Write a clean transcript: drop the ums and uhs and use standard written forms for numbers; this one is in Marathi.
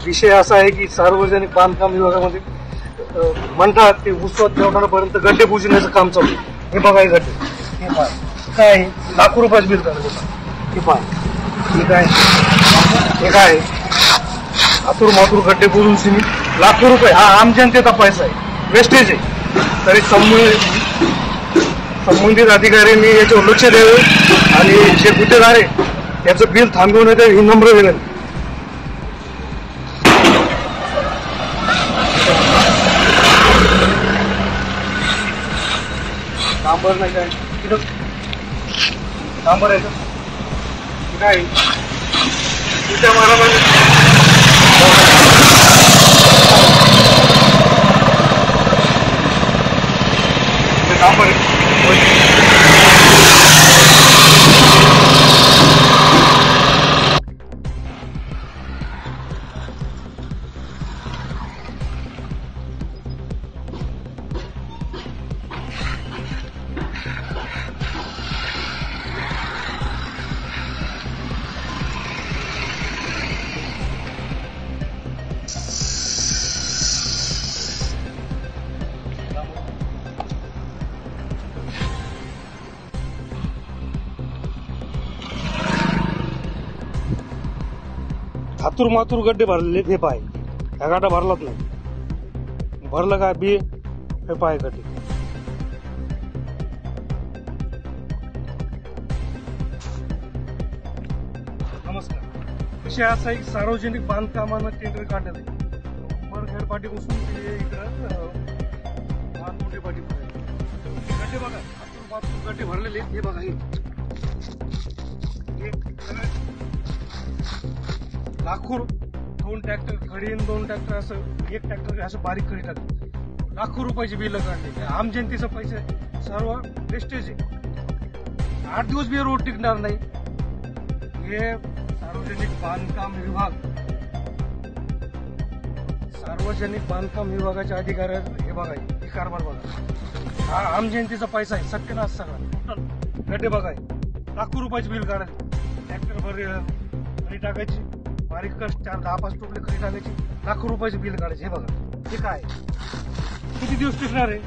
विषय असा आहे की सार्वजनिक बांधकाम विभागामध्ये म्हणतात की उत्सवात जेवणापर्यंत गड्डे बुजवण्याचं काम चालू आहे. हे बघा, हे गड्डे, हे पाय काय आहे, लाखो रुपयाचं बिल झालं. हे पाय, हे काय, हे काय आतूर मातूर गड्डे बुजवून सिमेंट लाखो रुपये. हा आम जनतेचा पैसा आहे, वेस्टेज आहे. तरी संबंधित अधिकाऱ्यांनी याच्यावर लक्ष द्यावे आणि जे गुत्तेदार आहे याचं बिल थांबवण्यात यावे ही नम्र विनंती. डांबर नाही काय तिथं, डांबर आहे काय तुझ्या मारामारी डांबर आहे. आतूर मातूर गड्डे भरलेले. हे पाय, ह्या गाडा भरलाच नाही. भरलं काय बी, हे पाय गड्डे. नमस्कार. विषय असा एक सार्वजनिक बांधकामानं टेंडर काढण्यात आहे. बरखेड पाठीपासून ते इकडं मोठे पाठी गड्डे बघा, आतूर मातूर गड्डे भरलेले. हे बघा, हे लाखो, 2 ट्रॅक्टर खडी, 2 ट्रॅक्टर असं, 1 ट्रॅक्टर असं बारीक खडी टाकली. लाखो रुपयाची बिलं काढले. आम जनतेचे पैसे सर्व वेस्टेज आहे. 8 दिवस बी रोड टिकणार नाही. हे सार्वजनिक बांधकाम विभागाचे अधिकारी हे बघा, हे कारभार बघा. हा आम जनतेचा पैसा आहे. सत्यानाश सगळा. टोटल गड्डे बघा, लाखो रुपयाची बिल काढायची. ट्रॅक्टर भर खडी टाकायची, बारीक कष्ट 4-10-5 टोपले खडी टाकायची, लाखो रुपयाची बिल काढायची. हे बघा, हे काय किती दिवस टिकणार आहे.